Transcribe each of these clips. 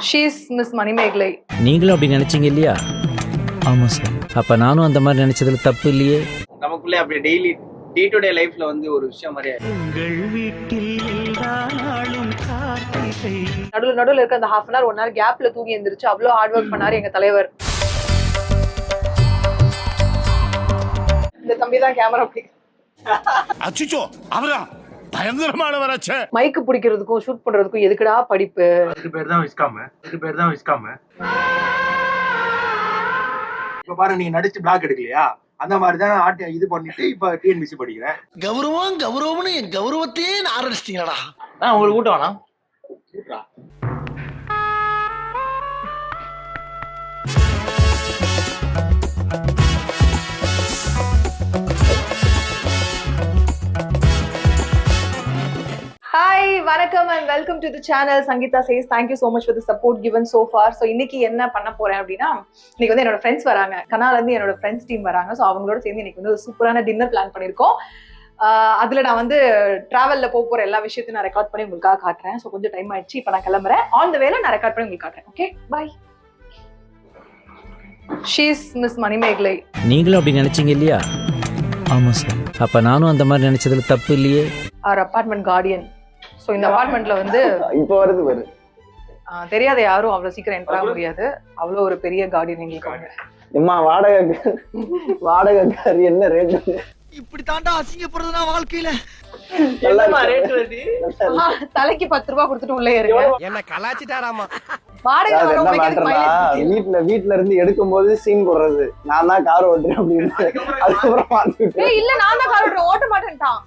She's miss Manimegalai. நீங்களும் அப்படி நினைச்சீங்க இல்லையா? ஆமா சார். அப்ப நானும் அந்த மாதிரி நினைச்சதுல தப்பு இல்லையே. நமக்குள்ளே அப்படி டெய்லி டே டு டே லைஃப்ல வந்து ஒரு விஷயம் மாதிரியே நடுவுல இருக்க அந்த ஹாஃப் அன் ஹவர் 1 hour கேப்ல தூங்கி எந்திரிச்சு அவ்வளவு ஹார்ட் ஒர்க் பண்ணாரு எங்க தலைவர். இந்த தம்பி தான் கேமரா அச்சோ அவரா பயங்கரமானவராச்சே. மைக்கு பிடிக்கிறதுக்கும் ஷூட் பண்றதுக்கும் எதுக்குடா படிப்பு? அதுக்கு பேர் தான் விஸ்காம. இப்ப பாரு, நீ நடிச்சு பிளாக் எடுக்கலையா? அந்த மாதிரி தான் ஆட்டி இது பண்ணிட்டு இப்ப டிஎன்பிசி படிக்கிறேன். கௌரவம்னு என் கௌரவத்தையே ஆரம்பிச்சிட்டீங்களா? உங்களுக்கு கூட்டம் வேணாம். ஹாய், வணக்கம் and welcome to the channel Sangeetha says. Thank you so much for the support given so far. So இன்னைக்கு என்ன பண்ண போறேன் அப்படின்னா, இன்னைக்கு வந்து என்னோட ஃப்ரெண்ட்ஸ் வராங்க, கனால இருந்து என்னோட ஃப்ரெண்ட்ஸ் டீம் வராங்க. ஸோ அவங்களோட சேர்ந்து இன்னைக்கு வந்து ஒரு சூப்பரான டின்னர் பிளான் பண்ணியிருக்கோம். அதுல நான் வந்து டிராவல்ல போற எல்லா விஷயத்தையும் நான் ரெக்கார்ட் பண்ணி உங்களுக்காக காட்டுறேன். ஸோ கொஞ்சம் டைம் ஆயிடுச்சு, இப்போ நான் கிளம்புறேன். ஆன் த வேல நான் ரெக்கார்ட் பண்ணி உங்களுக்கு காட்டுறேன். Okay, bye. She's miss Manimegalai. நீங்களும் அப்படி நினைச்சீங்க இல்லையா? ஆமா சார். அப்ப நானும் அந்த மாதிரி நினைச்சதுல தப்பு இல்லையே. அவர் அபார்ட்மெண்ட் கார்டியன். ஸோ இந்த அபார்ட்மெண்ட்ல வந்து இப்போ வருது தெரியாத யாரும் அவ்வளவு சீக்கிரம் என்ட்ரா முடியாது. அவ்வளவு ஒரு பெரிய கார்டியன் எங்களுக்கு. அம்மா வாடகை என்ன ரேட்? இப்படி தாண்டா அசிங்கப்படுறதுனா வாழ்க்கையில. தலைக்கு 10 ரூபாய் கொடுத்துட்டு உள்ளே இருங்க. என்ன கலாச்சிட்டாராமா? வாடகை வீட்ல இருந்து எடுக்கும் போது சீன் போடுறது, நான் தான் கார் ஓட்டுறேன் அப்படின்னு. அதுக்கப்புறம் இல்ல, நான் தான் கார் ஓட்டுறேன், ஓட்ட மாட்டேன்ட்டான்.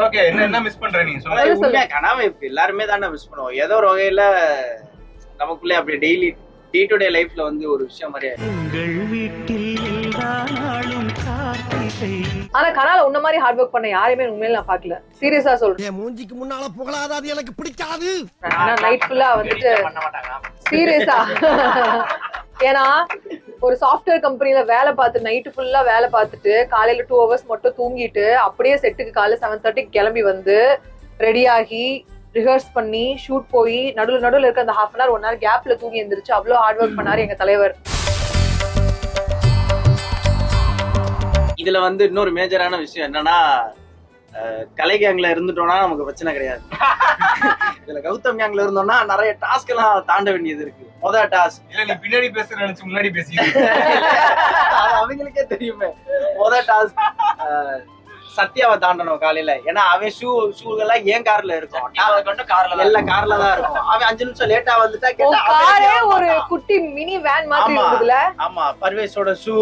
ஓகே, என்ன மிஸ் பண்ற நீ உண்மையா கனாவை எல்லாருமே தானே மிஸ் பண்ணுவோம். ஏதோ ஒரு வகையில நமக்குள்ளே அப்படி டெய்லி டே டு டே லைஃப்ல வந்து ஒரு விஷயம் மாதிரியே. ஆனா கனால உன்ன மாதிரி ஹார்ட் ஒர்க் பண்ண யாரையுமே உண்மையில நான் பாக்கல. சீரியஸா சொல்றேன். என் மூஞ்சிக்கு முன்னால புகழாத, அது எனக்கு பிடிக்காது. ஆனா நைட் ஃபுல்லா வந்துட்டு பண்ண மாட்டாங்க. சீரியஸா. ஏன்னா ஒரு சாஃப்ட்வேர் கம்பெனில வேலை பார்த்து நைட்டு ஃபுல்லா வேலை பார்த்துட்டு காலையில 2 hours மட்டும் தூங்கிட்டு அப்படியே செட்டுக்கு காலையில 7:30 கிளம்பி வந்து ரெடி ஆகி ரிஹர்ஸ் பண்ணி ஷூட் போய் நடுவுல இருக்க அந்த ஹாஃப் அன் ஹவர் 1 hour கேப்ல தூங்கி எந்திரிச்சு அவ்வளவு ஹார்ட் ஒர்க் பண்ணாரு எங்க தலைவர். இதுல வந்து இன்னொரு மேஜரான விஷயம் என்னன்னா, கலை கேங்ல இருந்துட்டோம்னா நமக்கு பிரச்சனை கிடையாது. இதுல கௌதம் கேங்ல இருந்தோம்னா நிறைய டாஸ்க் எல்லாம் தாண்ட வேண்டியது இருக்கு. முதல் டாஸ்க் இல்ல, நீ பின்னாடி பேசுற நினைச்சு முன்னாடி பேசி அவங்களுக்கே தெரியுமே. முதல் டாஸ்க் சத்யாவை தாண்டணும் காலையில. ஏன்னா அவன் ஷூ எல்லாம் கார்ல இருக்கும், எல்லாம் கார்ல தான் இருக்கும். அவன் 5 நிமிஷம் லேட்டா வந்துட்டா காரே ஒரு குட்டி மினி வேன் மாதிரி இருந்ததுல. ஆமா, பர்வேஷோட ஷூ,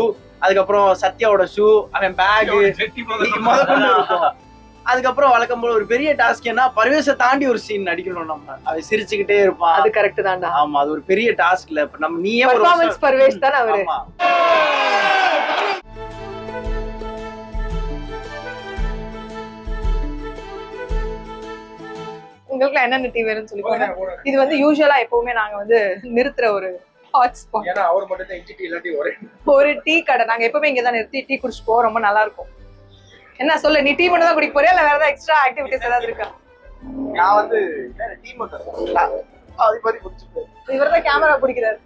அதுக்கப்புறம் சத்யாவோட ஷூ, அவன் பேக் முதல்ல இருக்கும். அதுக்கப்புறம் வழக்கம் போல ஒரு பெரிய டாஸ்க் என்ன, பர்வேஷ தாண்டி ஒரு சீன் நடிக்கணும். நம்ம அவன் சிரிச்சுக்கிட்டே இருப்பான். அது கரெக்ட் தான்டா. ஆமா, அது ஒரு பெரிய டாஸ்க்ல இப்ப நம்ம நீயே பெர்ஃபார்மன்ஸ் பர்வேஷ் தான அவரு. உங்களுக்கு என்னென்ன டீ வேணும்னு சொல்லிக்கோங்க. இது வந்து யூசுவலா எப்பவுமே நாங்க வந்து நிறுத்துற ஒரு ஹாட் ஸ்பாட். ஏன்னா அவர் மட்டும் தான் இஞ்சி டீ இல்லாட்டி ஒரு டீ கடை. நாங்க எப்பவுமே இங்க தான் நிறுத்தி டீ குடிச்சு போவோம். ரொம்ப நல்லா இருக்கும். என்ன சொல்லு, நீ டீ மட்டும் தான் குடிக்க போறியா இல்ல வேற ஏதாவது எக்ஸ்ட்ரா ஆக்டிவிட்டிஸ் ஏதாவது இருக்கா? நான் வந்து டீ மட்டும் அது மாதிரி குடிச்சுப்பேன். இவர்தான் கேமரா பிடிக்கிறாரு.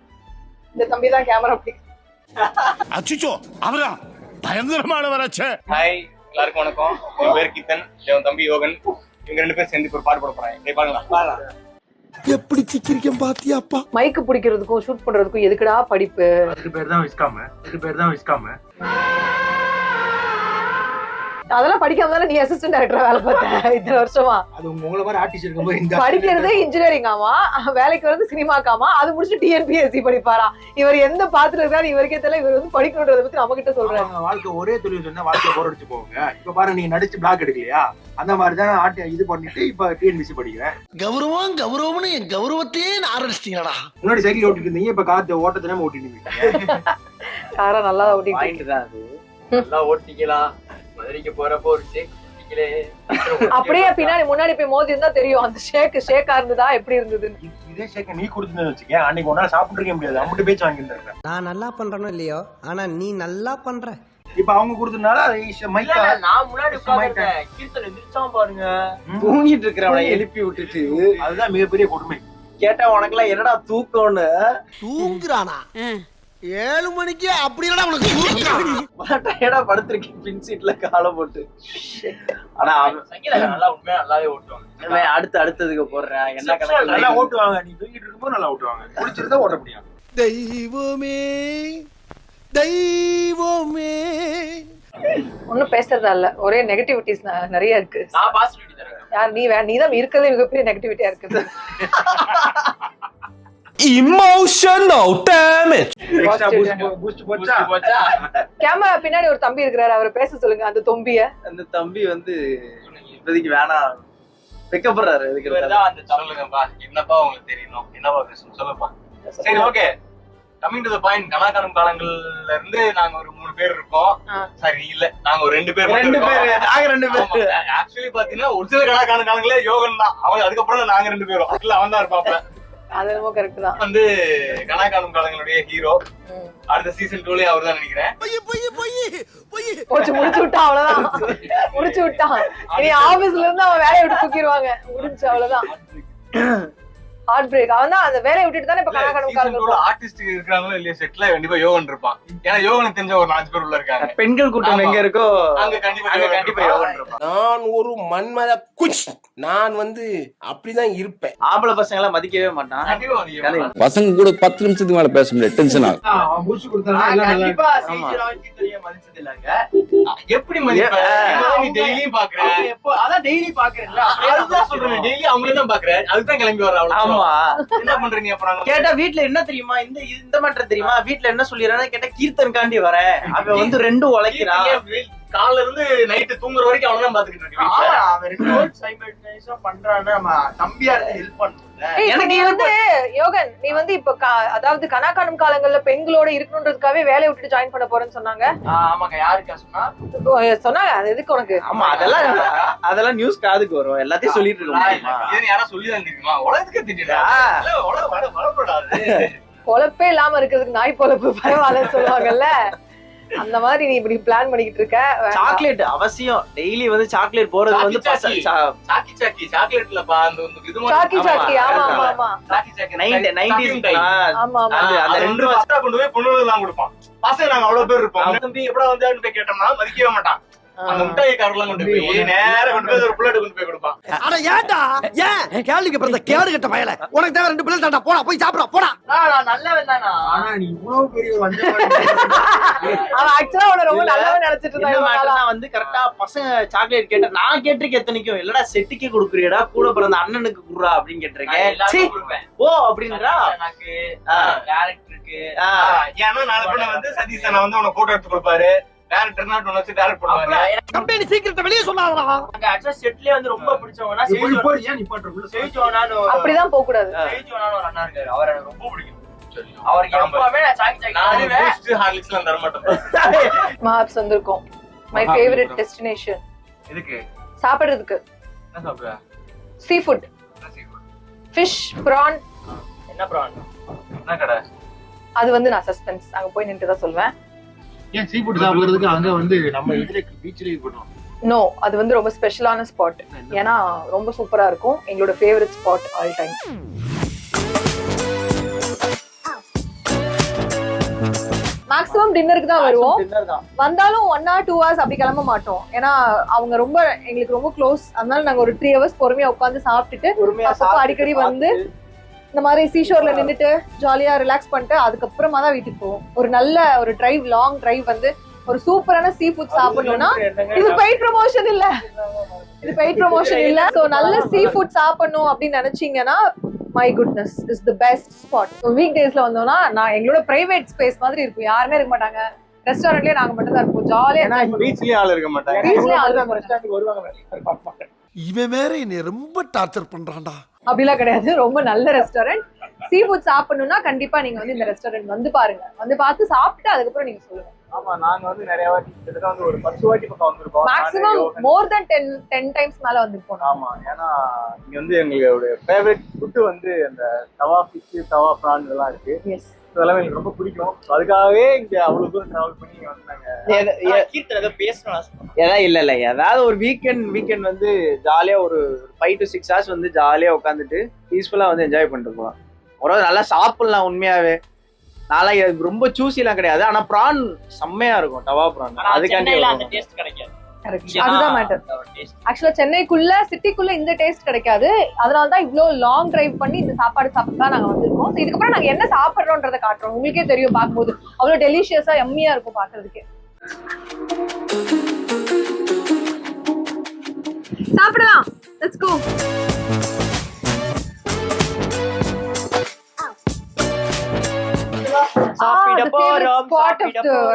இந்த தம்பி தான் கேமரா பிடிக்கிறார். அச்சோ அவரா பயங்கரமானவராச்சே. ஹாய், எல்லாருக்கும் வணக்கம். என் பேர் கித்தன், என் தம்பி யோகன். இவங்க 2 பேரும் சேர்ந்து ஒரு பாட்டு போட போறாங்க. பாருங்களா எப்படி சிக்கிரிக்கம் பாத்தியாப்பா? மைக்கு பிடிக்கிறதுக்கும் ஷூட் பண்றதுக்கும் எதுக்குடா படிப்பு? அதுக்கு பேர் தான் விஸ்காம. அதெல்லாம் படிக்காம தானே நீ அசிஸ்டன்ட் டைரக்டரா வேலை பார்த்த இத்தனை வருஷமா? அது உங்களை மாதிரி ஆர்டிஸ்ட் இருக்கும்போது இந்த படிக்கிறதே இன்ஜினியரிங் ஆமா, வேலைக்கு வந்து சினிமாக்காமா, அது முடிச்சுட்டு டிஎன்பிஎஸ்சி படிப்பாரா? இவர் எந்த பாத்துல இருக்காரு இவருக்கே தெரியல. இவர் வந்து படிக்கணுன்றத பத்தி நம்ம கிட்ட சொல்றாங்க. வாழ்க்கை ஒரே தொழில் சொன்னா வாழ்க்கை போர் அடிச்சு போவாங்க. இப்ப பாரு, நீ நடிச்சு பிளாக் எடுக்கலையா? அந்த மாதிரி தான் ஆட்டி இது பண்ணிட்டு இப்ப டிஎன்பிசி படிக்கிறேன். கௌரவம்னு என் கௌரவத்தையே ஆரம்பிச்சிட்டீங்களா? முன்னாடி சைக்கிள் ஓட்டிட்டு இருந்தீங்க, இப்ப காத்து ஓட்டத்தினே ஓட்டிட்டு காரை நல்லா ஓட்டிட்டு பாயிண்ட் தான் அது. நல்லா ஓட்டிக்கலாம். மதுரைக்கு போறப்போ ஒரு ஷேக் குடிக்கலே. அப்படியே பின்னாடி முன்னாடி போய் மோதி இருந்தா தெரியும் அந்த ஷேக்கா இருந்ததா எப்படி இருந்தது. இதே ஷேக்க நீ கொடுத்துன்னு வச்சுக்க, அன்னைக்கு ஒன்னா சாப்பிட்டுருக்க முடியாது. அம்பிட்டு பேச்சு வாங்கிட்டு இருக்கேன். நான் நல்லா பண்றேனோ இல்லையோ, ஆனா நீ நல்லா பண்ற. இப்ப அவங்க கொடுத்தனால நான் முன்னாடி உட்கார்ந்துட்டேன். கீர்த்தனை எந்திரிச்சான் பாருங்க, தூங்கிட்டு இருக்கிறவனை எழுப்பி விட்டுட்டு. அதுதான் மிகப்பெரிய கொடுமை. கேட்டா உனக்குலாம் என்னடா தூக்கம்னு தூங்குறானா 7 மணிக்கு அப்படி என்னடா உனக்கு டயர்டா படுத்திருக்கேன் பின் சீட்ல காலை போட்டு. ஆனா நல்லா உண்மையா நல்லாவே ஓட்டுவாங்க. அடுத்ததுக்கு போடுறேன் என்ன நல்லா கணக்கு ஓட்டுவாங்க. நீ தூங்கிட்டு இருக்கும்போது நல்லா ஓட்டுவாங்க. குடிச்சிருந்தா ஓட்ட முடியும். தெய்வமே தெய்வமே ஒன்னும் பேசுறதா இல்ல, ஒரே நெகட்டிவிட்டிஸ் நிறைய இருக்கு. நான் பாசிட்டிவிட்டி தரேன். யார் நீதான் இருக்கிறதே மிகப்பெரிய நெகட்டிவிட்டியா இருக்குது. Emotional damage. எக்ஸ்ட்ரா பூஸ்ட் போச்சா? கேமரா பின்னாடி ஒரு தம்பி இருக்கிறாரு, அவரை பேச சொல்லுங்க. அந்த தொம்பிய அந்த தம்பி வந்து இப்போதைக்கு வேணாம் வைக்கப்படுறாரு. இவர்தான் அந்த சொல்லுங்கப்பா, என்னப்பா உங்களுக்கு தெரியணும், என்னப்பா பேசணும் சொல்லுப்பா. சரி, okay. Coming to the point. கலாக்காலம் காலங்கள்ல இருந்து நாங்க ஒரு 3 பேர் இருக்கோம். சரி, இல்ல நாங்க ஒரு 2 பேர். நாங்க 2 பேர். ஆக்சுவலி பாத்தீங்கன்னா ஒரிஜினல் கலாக்காலம் காலங்களே யோகன் தான். அவன் அதுக்கப்புறம் நாங்க 2 பேரும். இல்ல அவன் தான் இருப்பாப்ல. அது ரொம்ப கரெக்ட் தான். வந்து கலாக்காலம் காலங்களுடைய ஹீரோ. அடுத்த சீசன் 2லயே அவர் தான் நினைக்கிறேன். போச்சு, முடிச்சு விட்டான், அவ்வளவுதான். முடிச்சு விட்டான். இனி ஆபீஸ்ல இருந்து அவன் வேலையை விட்டு தூக்கிடுவாங்க. முடிஞ்சு அவ்வளவுதான். Heart break. அவன் தான் அந்த வேலையை விட்டுட்டு தானே இப்ப கலாக்காலம் காலங்கள் ஆர்டிஸ்ட் இருக்காங்களோ இல்லையா செட்ல கண்டிப்பா யோகன் இருப்பான். ஏன்னா யோகனுக்கு தெரிஞ்ச ஒரு 4 பேர் உள்ள இருக்காங்க. பெண்கள் கூட்டம் எங்க இருக்கோ அங்க கண்டிப்பா யோகன் இருப்பான். நான் ஒரு மன்மத குச். நான் அப்படிதான் இருப்பேன். ஆம்பளை பசங்க எல்லாம் மதிக்கவே மாட்டான். கண்டிப்பா பசங்க கூட 10 நிமிஷத்துக்கு மேல பேச முடியாது, டென்ஷன் ஆகும். அவன் பூஸ்ட் கொடுத்தானா எல்லாம் நல்லா கண்டிப்பா மதிச்சது இல்லங்க. எப்படி மதிப்பேன்? நீ டெய்லியும் பாக்குற. அதான் டெய்லி பாக்குறேன்ல. அதுதான் சொல்றேன், டெய்லி அவங்களே தான் பாக்குறேன். அதுதான் கிளம்பி வர. ஆமா, என்ன பண்றீங்க அப்புறம்? கேட்டா வீட்ல என்ன தெரியுமா, இந்த மேட்டர் தெரியுமா, வீட்ல என்ன சொல்லிடுறான்னு கேட்டா கீர்த்தன் காண்டி வரேன். அவன் வந்து 2 உழைக்கிறான். காலைல இருந்து நைட்டு தூங்குற வரைக்கும் அவனதான் பாத்துக்கிட்டு இருக்கேன். அவன் 2 work simultaneous-ஆ பண்றான்னு நம்ம தம்பியா ஹெல்ப் பண்ணணும். எனக்கு வந்து யோகன், நீ வந்து இப்ப அதாவது கலாக்காலம் காலங்கள்ல பெண்களோட இருக்கணும்ன்றதுக்காகவே வேலையை விட்டுட்டு ஜாயின் பண்ண போறேன்னு சொன்னாங்க. ஆமாங்க, யாருக்கா சொன்னா? சொன்னாங்க. அது எதுக்கு உனக்கு? ஆமா, அதெல்லாம் நியூஸ் காதுக்கு வரும். எல்லாத்தையும் சொல்லிட்டு இருக்கோம். யாரும் சொல்லிதான் தெரியுமா? உலகத்துக்கு திட்டா பொழப்பே இல்லாம இருக்கிறதுக்கு நாய் பொழப்பு பரவாயில்லன்னு சொல்லுவாங்கல்ல. அந்த மாதிரி நீ இப்படி பிளான் பண்ணிக்கிட்டு இருக்க. சாக்லேட் அவசியம். டெய்லி வந்து சாக்லேட் போறது வந்து சாக்கி சாக்லேட்லப்பா அந்த இது சாக்கி சாக்கி. ஆமா ஆமா ஆமா. சாக்கி சாக்கி 90s. ஆமா ஆமா. அந்த 2 பஸ்டா கொண்டு போய் பொண்ணுங்க எல்லாம் கொடுப்பான். பசங்க நாங்க அவ்வளவு பேர் இருப்போம். தம்பி எப்படா வந்து போய் கேட்டோம்னா மதிக்கவே மாட்டான். அந்த முட்டாய் காரெல்லாம் கொண்டு போய் நேரா கொண்டு போய் ஒரு புல்லட் கொண்டு போய் கொடுப்பான். அட ஏன்டா ஏன் கேள்விக்கு பிறந்த கேடு கட்ட பயல. உனக்கு தேவை 2 பிள்ளை தான்டா. போடா போய் சாப்பிடா போடா. நான் நல்லவன் தானா? ஆனா நீ இவ்வளவு பெரிய ஒரு அவன் ஆக்சுவலா அவன ரொம்ப நல்லவன் நினைச்சிட்டு இருந்தான். வந்து கரெக்டா பசங்க சாக்லேட் கேட்ட நான் கேட்டிருக்கேன். எத்தனைக்கும் இல்லடா செட்டுக்கே கொடுக்குறியடா, கூட பிறந்த அண்ணனுக்கு குடுறா அப்படின்னு கேட்டிருக்கேன். ஓ அப்படின்றா எனக்கு டைரக்டருக்கு. ஏன்னா நாளை பின்ன வந்து சதீஷ் அண்ணா வந்து உனக்கு போட்டோ எடுத்து கொடுப்பாரு. டைரக்டர்னா உன்னை வச்சு டைரக்ட் பண்ணுவாங்க. கம்பெனி சீக்கிரத்தை வெளிய சொன்னாதடா. அங்க ஆக்சுவலா செட்லயே வந்து ரொம்ப பிடிச்சவனா அப்படிதான் போக கூடாது. சேஜோனான ஒரு அண்ணா இருக்காரு. அவர் எனக்கு ரொம்ப பிடிக்கும். அவருக்கு எப்பவுமே நான் சாக்கி சாக்கி நான் பூஸ்ட் ஹார்லிக்ஸ்லாம் தர மாட்டேன். மாப்ஸ் வந்திருக்கோம். My favourite destination. எதுக்கு? சாப்பிடுறதுக்கு. என்ன சாப்பிடுற? Sea food. Fish, prawn. என்ன பிரான்? என்ன கடை? அது வந்து நான் சஸ்பென்ஸ். அங்க போய் நின்று தான் சொல்வேன். ஏன் சீ ஃபுட் சாப்பிடுறதுக்கு அங்க வந்து நம்ம இதுல பீச்லயே போறோம். நோ, அது வந்து ரொம்ப ஸ்பெஷலான ஸ்பாட். ஏன்னா ரொம்ப சூப்பரா இருக்கும். எங்களோட favourite spot all time. Maximum டின்னருக்கு தான் வருவோம். வந்தாலும் 1 or 2 hours அப்படி கிளம்ப மாட்டோம். ஏன்னா அவங்க ரொம்ப எங்களுக்கு ரொம்ப க்ளோஸ். அதனால நாங்க ஒரு 3 hours பொறுமையா உட்காந்து சாப்பிட்டுட்டு அப்பப்போ அடிக்கடி வந்து இந்த மாதிரி சீஷோர்ல நின்னுட்டு ஜாலியா ரிலாக்ஸ் பண்ணிட்டு அதுக்கப்புறமா தான் வீட்டுக்கு போவோம். ஒரு நல்ல ஒரு டிரைவ், லாங் டிரைவ் வந்து ஒரு சூப்பரான சீ ஃபுட் சாப்பிடணும்னா இது பெய்ட் ப்ரமோஷன் இல்ல. இது பெய்ட் ப்ரமோஷன் இல்ல. சோ நல்ல சீ ஃபுட் சாப்பிடணும் அப்படின்னு நினைச்சீங்கன்னா my goodness is the best spot. Week டேஸ்ல வந்தோம்னா நான் எங்களோட பிரைவேட் ஸ்பேஸ் மாதிரி இருக்கும். யாருமே இருக்க மாட்டாங்க. ரெஸ்டாரண்ட்லயே நாங்க மட்டும் தான் இருப்போம். ஜாலியா பீச்லயே ஆள் இருக்க மாட்டாங்க. பீச்லயே ஆள் இருக்க மாட்டாங்க. வருவாங்க. இவன் வேற என்னை ரொம்ப டார்ச்சர் பண்றான்டா. அப்படிலாம் கிடையாது. ரொம்ப நல்ல ரெஸ்டாரண்ட். சீ ஃபுட் சாப்பிடணும்னா கண்டிப்பா நீங்க வந்து இந்த ரெஸ்டாரண்ட் வந்து பாருங்க. வந்து பார்த்து சாப்பிட்டு அதுக்கப்புறம் நீங்க சொல்லுங்க. ஆமா, நாங்க வந்து நிறைய வாட்டி கிட்டத்தட்ட வந்து ஒரு 10 வாட்டி பக்கம் வந்திருக்கோம். மேக்ஸிமம் மோர் தென் 10 டைம்ஸ் மேல வந்திருப்போம். ஆமா, ஏன்னா இங்க வந்து எங்களுடைய ஃபேவரட் ஃபுட் வந்து அந்த தவா ஃபிஷ், தவா பிரான் இதெல்லாம் இருக்கு. எஸ். இதெல்லாம் எனக்கு ரொம்ப பிடிக்கும். அதுக்காகவே இங்க அவ்வளவு தூரம் டிராவல் பண்ணி இங்க வந்தாங்க. கீர்த்தன் ஏதோ பேசணும். ஏதாவது ஒரு வீக்கெண்ட் வந்து ஜாலியா ஒரு 5 to 6 hours வந்து ஜாலியா உட்காந்துட்டு பீஸ்ஃபுல்லா வந்து என்ஜாய் பண்ணிட்டு போகலாம். ஒரு நல்லா சாப்பிடலாம் உண்மையாவே. நாளைக்கு ரொம்ப சூசிலாம் கிடையாது, ஆனா ப்ரான் செம்மையா இருக்கும், தவா ப்ரான். அதுக்காண்டி அந்த டேஸ்ட் கிடைக்காது. அதுதான் மேட்டர். ஆக்சுவலா சென்னைக்குள்ள சிட்டிக்குள்ள இந்த டேஸ்ட் கிடைக்காது. அதனாலதான் இவ்வளவு லாங் டிரைவ் பண்ணி இந்த சாப்பாடு சாப்பிட்டு நாங்க வந்திருக்கோம். இதுக்கப்புறம் நாங்க என்ன சாப்பிடுறோன்றத காட்டுறோம். உங்களுக்கே தெரியும், பார்க்கும்போது அவ்வளவு டெலிஷியஸா எம்மியா இருக்கும் பாக்குறதுக்கு. சாப்பிடலாம். Let's go.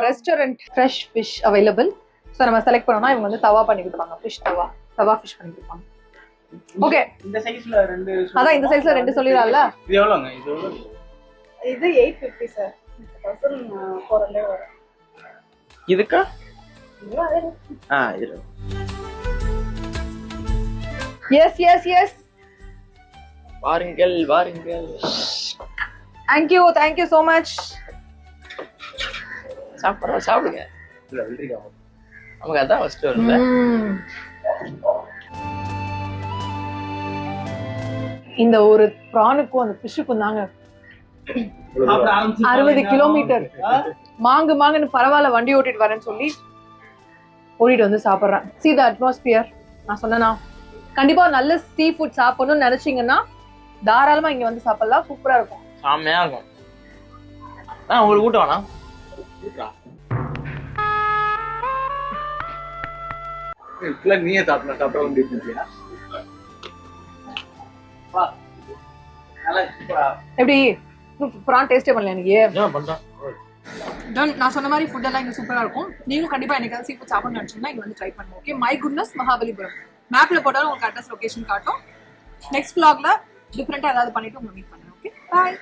Restaurant fresh fish available. So நம்ம செலக்ட் பண்ணோம்னா இவங்க வந்து தவா பண்ணி கொடுப்பாங்க. ஃபிஷ் தவா ஃபிஷ் பண்ணி கொடுப்பாங்க. ஓகே, இந்த சைஸ்ல 2 அதான் இந்த சைஸ்ல 2 சொல்லிடலாம்ல. இது எவ்வளவுங்க? இது 850 சார். 1400 வரும். இதுக்கா? இது எஸ். வாருங்கள். Thank you so much. சாப்பிடுங்க. இல்ல வெள்ளரிக்கா. நமக்கு அதான் ஃபர்ஸ்ட் வருது. இந்த ஒரு ப்ரானுக்கும் அந்த ஃபிஷ்ஷுக்கும் தாங்க 60 கிலோமீட்டர் மாங்குன்னு பரவாயில்ல வண்டி ஓட்டிட்டு வரேன்னு சொல்லி ஓடிட்டு வந்து சாப்பிட்றேன். See the atmosphere. நான் சொன்னேன்னா கண்டிப்பா நல்ல சீ ஃபுட் சாப்பிடணும்னு நினைச்சீங்கன்னா தாராளமா இங்க வந்து சாப்பிடலாம். சூப்பரா இருக்கும், செம்மையா இருக்கும். நான் உங்களுக்கு கூட்ட வேணாம். நீயே சாப்பிட வேண்டிய எப்படி ப்ரான் டேஸ்டே பண்ணல எனக்கு. பண்றேன். நான் சொன்ன மாதிரி ஃபுட் எல்லாம் இங்க சூப்பரா இருக்கும். நீங்களும் கண்டிப்பா எனக்கு சீ ஃபுட் சாப்பிடணும்னு நினைச்சீங்கன்னா இங்க வந்து ட்ரை பண்ணுங்க. ஓகே, மை குட்னஸ் மகாபலிபுரம் மேப்ல போட்டாலும் உங்களுக்கு அட்ரஸ் லொகேஷன் காட்டும். நெக்ஸ்ட் vlogல டிஃபரெண்டா ஏதாவது பண்ணிட்டு உங்களை மீட் பண்ணுறேன். ஓகே, பாய்.